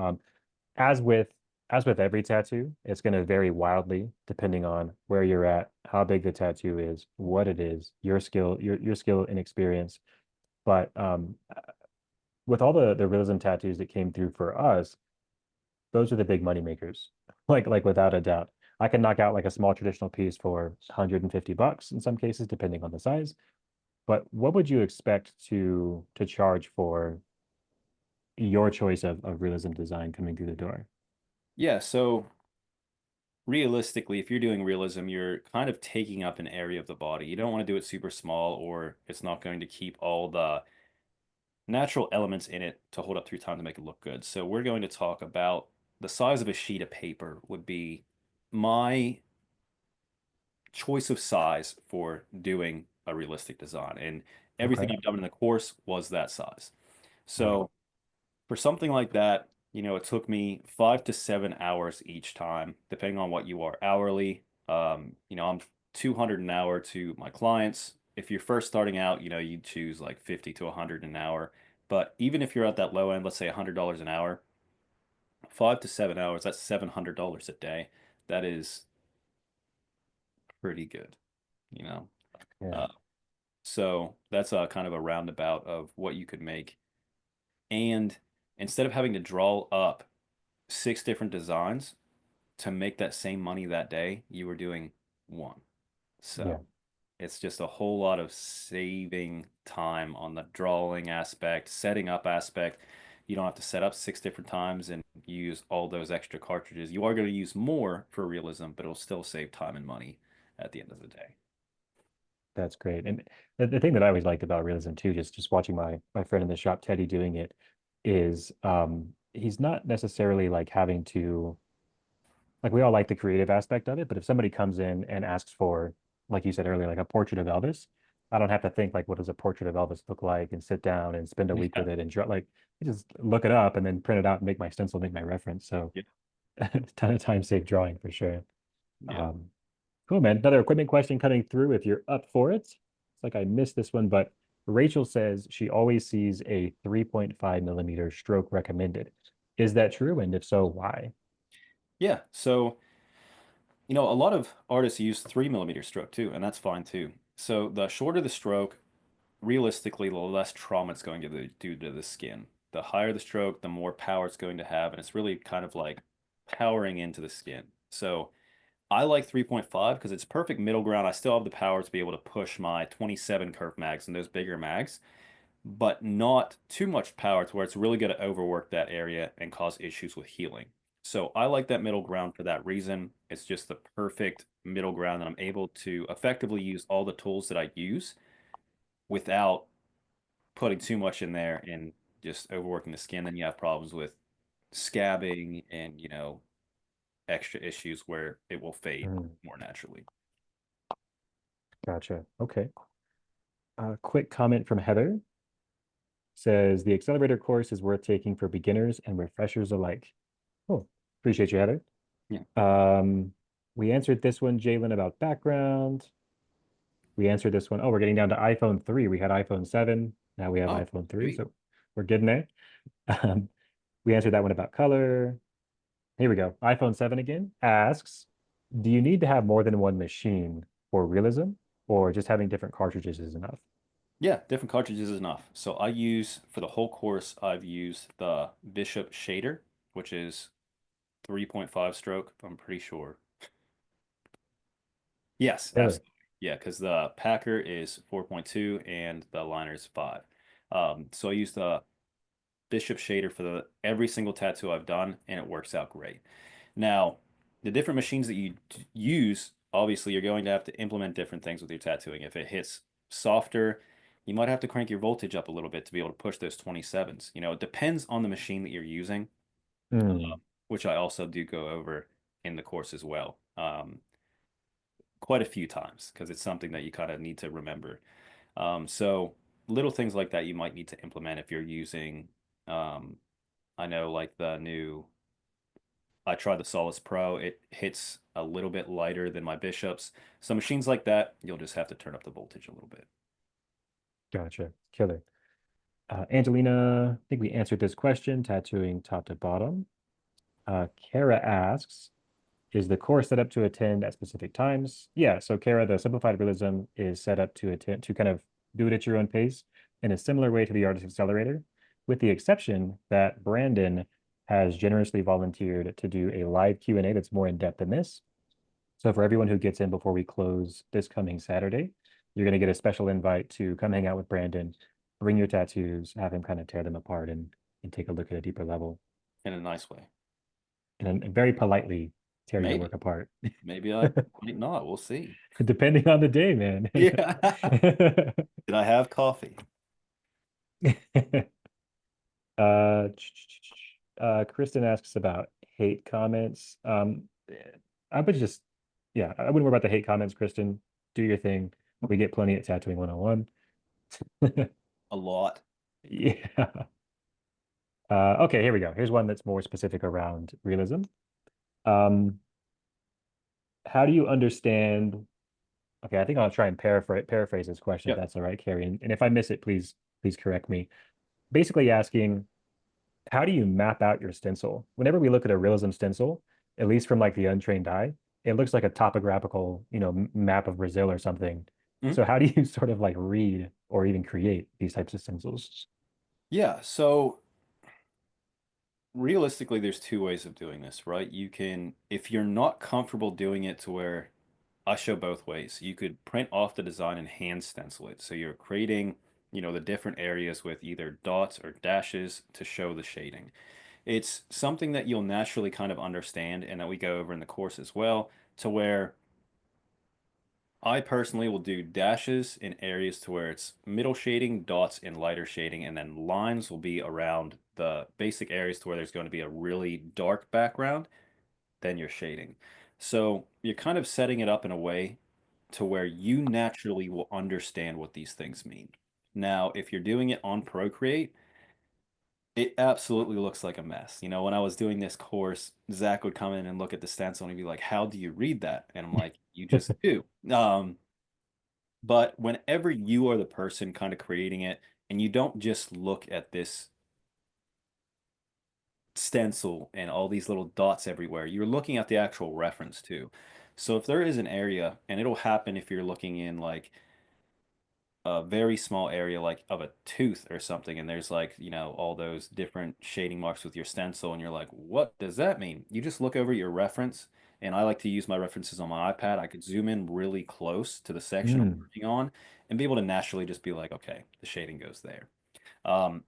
As with as with every tattoo, it's going to vary wildly depending on where you're at, how big the tattoo is, what it is, your skill, your skill and experience. But with all the realism tattoos that came through for us, those are the big money makers. Like without a doubt. I can knock out like a small traditional piece for $150 in some cases, depending on the size. But what would you expect to charge for your choice of realism design coming through the door? Yeah, so realistically, if you're doing realism, you're kind of taking up an area of the body. You don't want to do it super small, or it's not going to keep all the natural elements in it to hold up through time to make it look good. So we're going to talk about the size of a sheet of paper would be my choice of size for doing a realistic design. And everything Okay. I've done in the course was that size. Wow. So for something like that, you know, it took me 5 to 7 hours each time, depending on what you are hourly. You know, I'm 200 an hour to my clients. If you're first starting out, you know, you choose like 50 to 100 an hour. But even if you're at that low end, let's say $100 an hour, 5 to 7 hours, that's $700 a day. That is pretty good, you know. Yeah. Uh, so that's a kind of a roundabout of what you could make. And instead of having to draw up 6 different designs to make that same money that day, you were doing one. Yeah. So it's just a whole lot of saving time on the drawing aspect, setting up aspect. You don't have to set up 6 different times and use all those extra cartridges. You are going to use more for realism, but it'll still save time and money at the end of the day. That's great. And the thing that I always liked about realism too, just watching my friend in the shop, Teddy, doing it, is he's not necessarily like having to like we all like the creative aspect of it, but if somebody comes in and asks for, like you said earlier, like a portrait of Elvis, I don't have to think like what does a portrait of Elvis look like and sit down and spend a week Yeah. with it and draw like I just look it up and then print it out and make my stencil, make my reference. So Yeah. a ton of time saved drawing for sure. Yeah. Um, cool, man. Another equipment question coming through if you're up for it. It's like I missed this one, but Rachel says she always sees a 3.5 millimeter stroke recommended. Is that true? And if so, why? Yeah. So, you know, a lot of artists use 3 millimeter stroke too, and that's fine too. So the shorter the stroke, realistically, the less trauma it's going to do to the skin. The higher the stroke, the more power it's going to have, and it's really kind of like powering into the skin. So I like 3.5 because it's perfect middle ground. I still have the power to be able to push my 27 curve mags and those bigger mags, but not too much power to where it's really going to overwork that area and cause issues with healing. So I like that middle ground for that reason. It's just the perfect middle ground that I'm able to effectively use all the tools that I use without putting too much in there and just overworking the skin. Then you have problems with scabbing and, extra issues where it will fade more naturally. Gotcha. Okay. Quick comment from Heather says the accelerator course is worth taking for beginners and refreshers alike. Oh, appreciate you, Heather. Yeah. We answered this one, Jalen, about background. We answered this one. Oh, we're getting down to iPhone 3. We had iPhone 7. Now we have Oh, iPhone 3. sweet. So we're getting there. We answered that one about color. Here we go. iPhone 7 again asks, do you need to have more than one machine for realism, or just having different cartridges is enough? Yeah, different cartridges is enough. So I use, for the whole course, I've used the Bishop shader, which is 3.5 stroke, I'm pretty sure. Yes, Really? absolutely. Yeah, because the Packer is 4.2 and the liner is 5. So I use the Bishop shader for every single tattoo I've done, and it works out great. Now, the different machines that you use, obviously, you're going to have to implement different things with your tattooing. If it hits softer, you might have to crank your voltage up a little bit to be able to push those 27s. It depends on the machine that you're using, which I also do go over in the course as well. Quite a few times because it's something that you kind of need to remember. So little things like that you might need to implement if you're using, I know like I tried the Solus Pro. It hits a little bit lighter than my Bishops. So machines like that, you'll just have to turn up the voltage a little bit. Gotcha. Killer. Angelina, I think we answered this question, tattooing top to bottom. Kara asks, is the course set up to attend at specific times? Yeah, so Kara, the Simplified Realism is set up to attend, to kind of do it at your own pace in a similar way to the Artist Accelerator, with the exception that Brandon has generously volunteered to do a live Q&A that's more in depth than this. So for everyone who gets in before we close this coming Saturday, you're going to get a special invite to come hang out with Brandon, bring your tattoos, have him kind of tear them apart and take a look at a deeper level. In a nice way. And very politely tear your Maybe. work apart. Maybe I might not. We'll see. Depending on the day, man. Yeah. Did I have coffee? Kristen asks about hate comments. I would just, yeah, I wouldn't worry about the hate comments, Kristen. Do your thing. We get plenty at Tattooing 101. A lot. Yeah. Okay, here we go. Here's one that's more specific around realism. How do you understand? Okay, I think I'll try and paraphrase this question, if Yep. that's all right, Carrie. And if I miss it, please correct me. Basically asking, how do you map out your stencil? Whenever we look at a realism stencil, at least from like the untrained eye, it looks like a topographical, map of Brazil or something. So how do you sort of like read or even create these types of stencils? Yeah, so realistically, there's two ways of doing this, right? You can, if you're not comfortable doing it to where I show both ways, you could print off the design and hand stencil it. So you're creating, the different areas with either dots or dashes to show the shading. It's something that you'll naturally kind of understand and that we go over in the course as well, to where I personally will do dashes in areas to where it's middle shading, dots in lighter shading, and then lines will be around the basic areas to where there's going to be a really dark background, then you're shading. So you're kind of setting it up in a way to where you naturally will understand what these things mean. Now, if you're doing it on Procreate, it absolutely looks like a mess. When I was doing this course, Zach would come in and look at the stencil and he'd be like, "How do you read that?" And I'm like, "You just do." But whenever you are the person kind of creating it, and you don't just look at this stencil and all these little dots everywhere, you're looking at the actual reference too. So if there is an area, and it'll happen if you're looking in like a very small area like of a tooth or something, and there's like, all those different shading marks with your stencil, and you're like, what does that mean? You just look over your reference, and I like to use my references on my iPad. I could zoom in really close to the section I'm working on and be able to naturally just be like, okay, the shading goes there.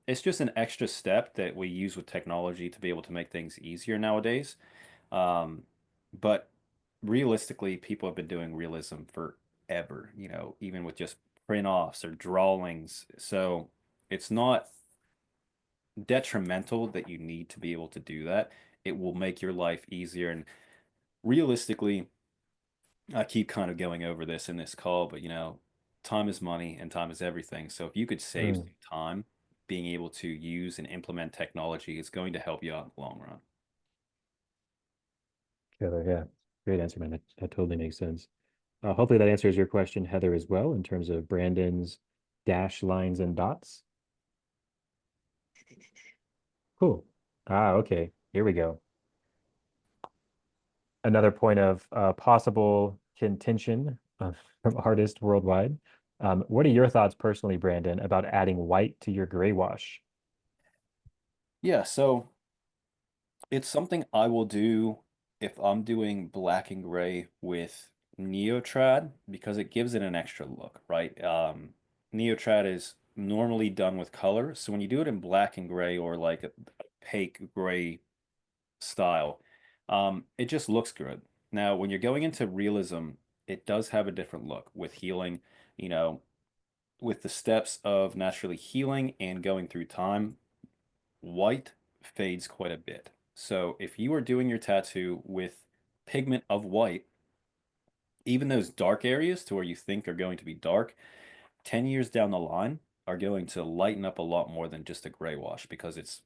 It's just an extra step that we use with technology to be able to make things easier nowadays. Um, but realistically, people have been doing realism forever, even with just print offs or drawings. So it's not detrimental that you need to be able to do that. It will make your life easier. And realistically, I keep kind of going over this in this call, but time is money and time is everything. So if you could save some time being able to use and implement technology, it's going to help you out in the long run. Heather, yeah, great answer, man. That totally makes sense. Hopefully that answers your question, Heather, as well, in terms of Brandon's dash lines and dots. Cool. Okay. Here we go. Another point of possible contention from artists worldwide. What are your thoughts personally, Brandon, about adding white to your gray wash? Yeah, so it's something I will do if I'm doing black and gray with Neotrad because it gives it an extra look, right? Neotrad is normally done with color, so when you do it in black and gray or like a opaque gray style, it just looks good. Now, when you're going into realism, it does have a different look with healing, you know, with the steps of naturally healing and going through time, white fades quite a bit. So if you are doing your tattoo with pigment of white, even those dark areas to where you think are going to be dark, 10 years down the line are going to lighten up a lot more than just a gray wash because it's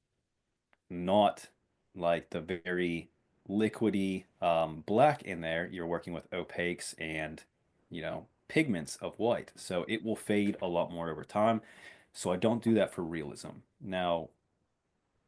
not like the very liquidy black in there. You're working with opaques and, pigments of white. So it will fade a lot more over time. So I don't do that for realism. Now,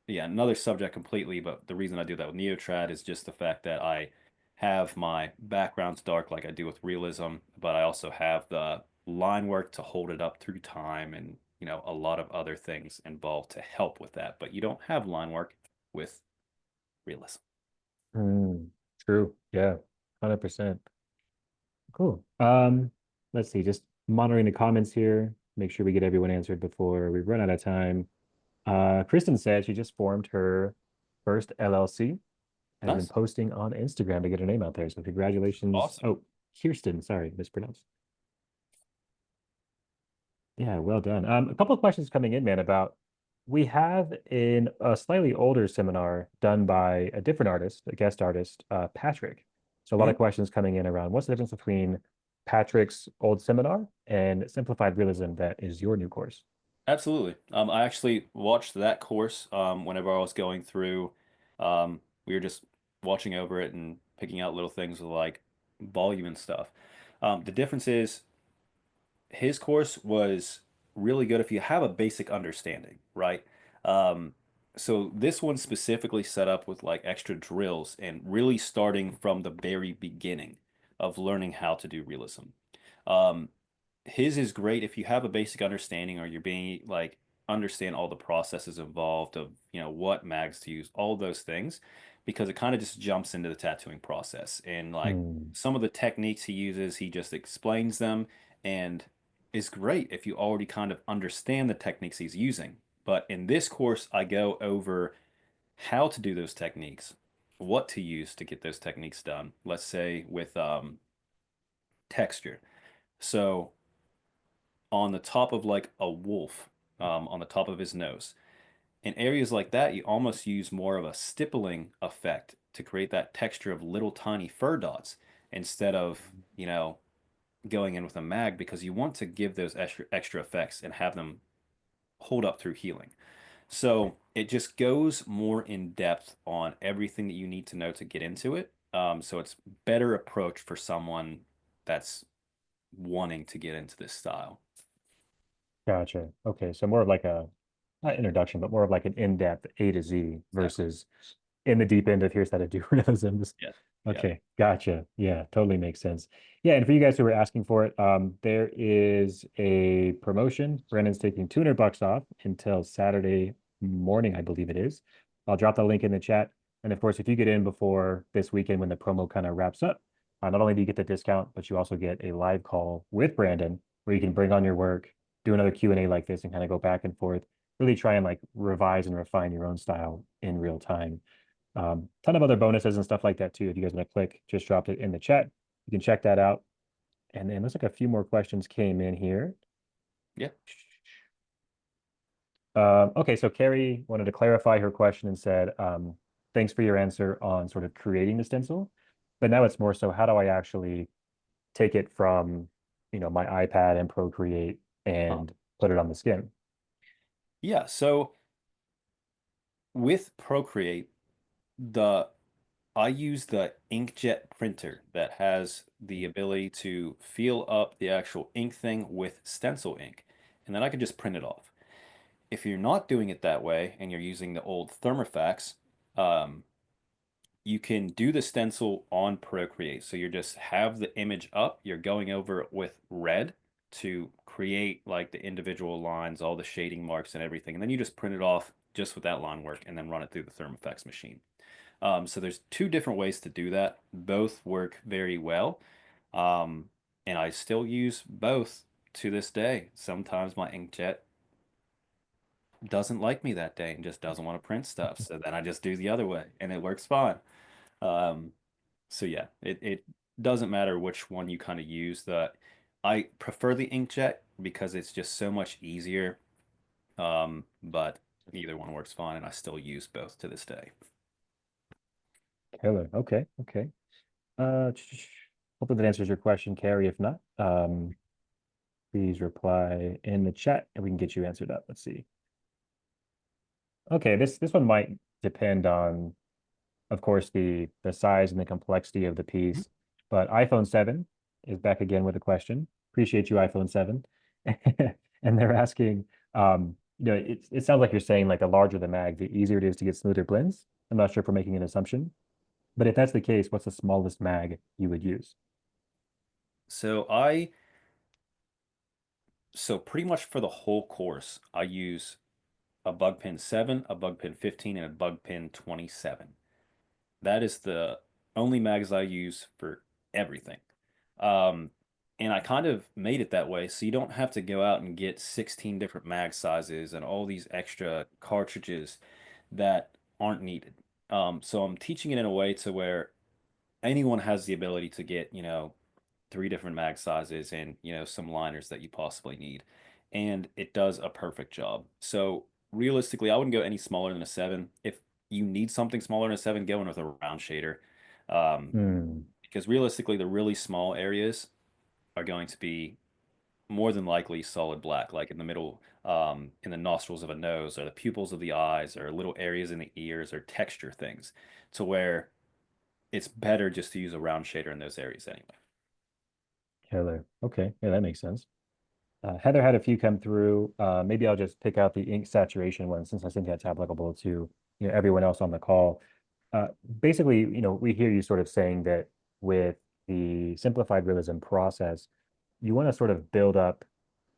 yeah, another subject completely, but the reason I do that with Neotrad is just the fact that I have my backgrounds dark like I do with realism, but I also have the line work to hold it up through time and, a lot of other things involved to help with that. But you don't have line work with realism. True. Yeah, 100%. Cool. Let's see, just monitoring the comments here, make sure we get everyone answered before we run out of time. Kristen said she just formed her first LLC, has been Nice. posting on Instagram to get her name out there. So congratulations. Awesome. Oh, Kirsten, sorry, mispronounced. Yeah, well done. A couple of questions coming in, man, about we have in a slightly older seminar done by a different artist, a guest artist, Patrick. So a lot of questions coming in around what's the difference between Patrick's old seminar and Simplified Realism that is your new course? Absolutely. I actually watched that course whenever I was going through. We were just watching over it and picking out little things with like volume and stuff. The difference is his course was really good if you have a basic understanding, right? Um, so this one specifically set up with like extra drills and really starting from the very beginning of learning how to do realism. Um, his is great if you have a basic understanding or you're being like understand all the processes involved of what mags to use, all those things, because it kind of just jumps into the tattooing process and like some of the techniques he uses, he just explains them and is great if you already kind of understand the techniques he's using. But in this course, I go over how to do those techniques, what to use to get those techniques done. Let's say with texture. So on the top of like a wolf, on the top of his nose. In areas like that, you almost use more of a stippling effect to create that texture of little tiny fur dots instead of, going in with a mag because you want to give those extra effects and have them hold up through healing. So it just goes more in depth on everything that you need to know to get into it. So it's better approach for someone that's wanting to get into this style. Gotcha. Okay, so more of like a not introduction, but more of like an in-depth A to Z versus in the deep end of here's how to do realisms. Yeah. Okay, gotcha. Yeah, totally makes sense. Yeah, and for you guys who were asking for it, there is a promotion. Brandon's taking $200 off until Saturday morning, I believe it is. I'll drop the link in the chat. And of course, if you get in before this weekend when the promo kind of wraps up, not only do you get the discount, but you also get a live call with Brandon where you can bring on your work, do another Q&A like this and kind of go back and forth. really try and like revise and refine your own style in real time. Ton of other bonuses and stuff like that too. If you guys want to click, just dropped it in the chat. You can check that out. And then looks like a few more questions came in here. Yeah. Okay, so Carrie wanted to clarify her question and said, thanks for your answer on sort of creating the stencil. But now it's more so, how do I actually take it from, my iPad and Procreate and put it on the skin? Yeah, so with Procreate, I use the inkjet printer that has the ability to fill up the actual ink thing with stencil ink, and then I can just print it off. If you're not doing it that way and you're using the old Thermofax, you can do the stencil on Procreate. So you just have the image up, you're going over it with red to create like the individual lines, all the shading marks and everything. And then you just print it off just with that line work and then run it through the Thermofax machine. So there's two different ways to do that. Both work very well. And I still use both to this day. Sometimes my inkjet doesn't like me that day and just doesn't want to print stuff. So then I just do the other way and it works fine. Um, so yeah, it doesn't matter which one you kind of use. I prefer the inkjet because it's just so much easier. But either one works fine and I still use both to this day. Killer. Okay. Okay. Hopefully that answers your question, Carrie. If not, please reply in the chat and we can get you answered up. Let's see. Okay, this one might depend on, of course, the size and the complexity of the piece. But iPhone 7 is back again with a question. Appreciate you, iPhone 7. And they're asking, it sounds like you're saying like the larger the mag, the easier it is to get smoother blends. I'm not sure if we're making an assumption. But if that's the case, what's the smallest mag you would use? So pretty much for the whole course, I use a bug pin 7, a bug pin 15, and a bug pin 27. That is the only mags I use for everything. And I kind of made it that way so you don't have to go out and get 16 different mag sizes and all these extra cartridges that aren't needed. So I'm teaching it in a way to where anyone has the ability to get, 3 different mag sizes and, some liners that you possibly need. And it does a perfect job. So realistically, I wouldn't go any smaller than a 7. If you need something smaller than a 7, go in with a round shader. Because realistically, the really small areas are going to be more than likely solid black, like in the middle, in the nostrils of a nose, or the pupils of the eyes, or little areas in the ears, or texture things, to where it's better just to use a round shader in those areas anyway. Killer. Okay. Yeah, that makes sense. Heather had a few come through. Maybe I'll just pick out the ink saturation one since I think that's applicable to everyone else on the call. Basically, we hear you sort of saying that with the simplified realism process, you want to sort of build up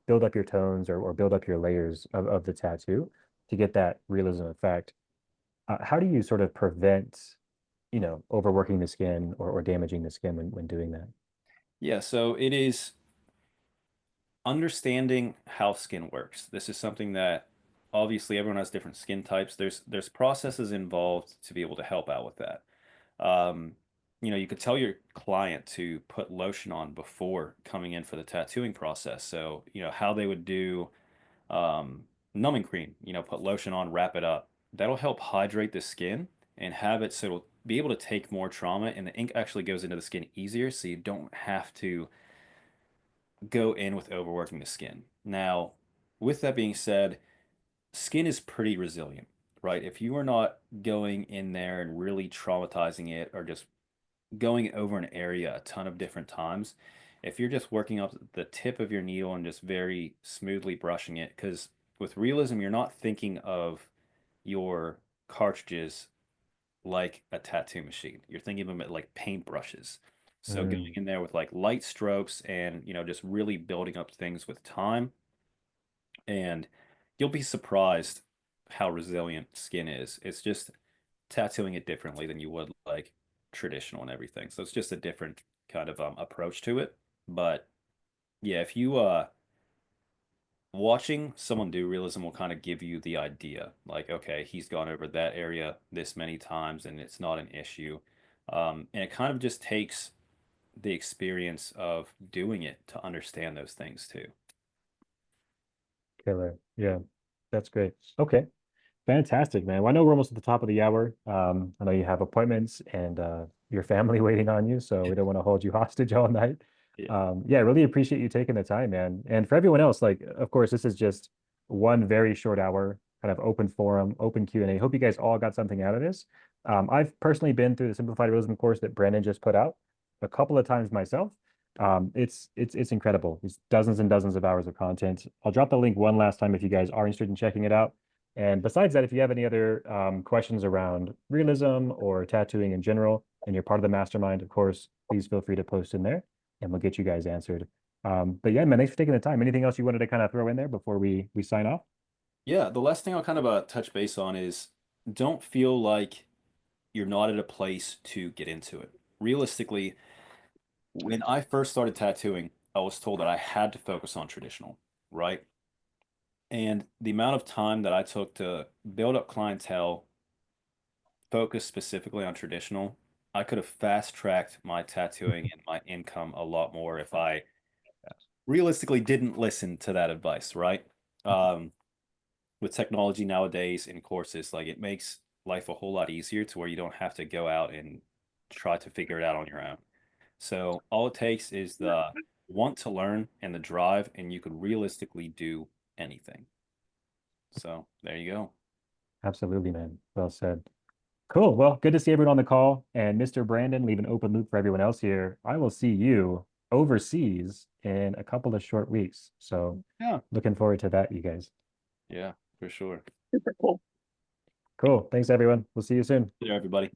your tones or build up your layers of the tattoo to get that realism effect. How do you sort of prevent, overworking the skin or damaging the skin when doing that? Yeah, so it is understanding how skin works. This is something that obviously everyone has different skin types. There's processes involved to be able to help out with that. Um, you could tell your client to put lotion on before coming in for the tattooing process. So, how they would do numbing cream, put lotion on, wrap it up. That'll help hydrate the skin and have it so it'll be able to take more trauma and the ink actually goes into the skin easier so you don't have to go in with overworking the skin. Now, with that being said, skin is pretty resilient, right? If you are not going in there and really traumatizing it or just going over an area a ton of different times, if you're just working up the tip of your needle and just very smoothly brushing it, because with realism, you're not thinking of your cartridges like a tattoo machine. You're thinking of them like paintbrushes. So going in there with like light strokes and, just really building up things with time. And you'll be surprised how resilient skin is. It's just tattooing it differently than you would like traditional and everything. So it's just a different kind of approach to it. But yeah, if you watching someone do realism will kind of give you the idea. Like, okay, he's gone over that area this many times and it's not an issue. And it kind of just takes the experience of doing it to understand those things too. Killer. Yeah, that's great. Okay. Fantastic, man. Well, I know we're almost at the top of the hour. I know you have appointments and your family waiting on you, so we don't want to hold you hostage all night. Yeah. Yeah, I really appreciate you taking the time, man. And for everyone else, like, of course, this is just one very short hour, kind of open forum, open Q&A. Hope you guys all got something out of this. I've personally been through the Simplified Realism course that Brandon just put out a couple of times myself. It's incredible. It's dozens and dozens of hours of content. I'll drop the link one last time if you guys are interested in checking it out. And besides that, if you have any other questions around realism or tattooing in general, and you're part of the mastermind, of course, please feel free to post in there and we'll get you guys answered. But yeah, man, thanks for taking the time. Anything else you wanted to kind of throw in there before we sign off? Yeah, the last thing I'll kind of touch base on is don't feel like you're not at a place to get into it. Realistically, when I first started tattooing, I was told that I had to focus on traditional, right? And the amount of time that I took to build up clientele, focus specifically on traditional, I could have fast-tracked my tattooing and my income a lot more if I realistically didn't listen to that advice, right? With technology nowadays in courses, like it makes life a whole lot easier to where you don't have to go out and try to figure it out on your own. So all it takes is the want to learn and the drive, and you could realistically do anything. So there you go. Absolutely, man. Well said. Cool. Well, good to see everyone on the call. And Mr. Brandon, leave an open loop for everyone else here. I will see you overseas in a couple of short weeks. So Yeah. looking forward to that, you guys. Yeah, for sure. Super cool. Cool. Thanks, everyone. We'll see you soon. There, everybody.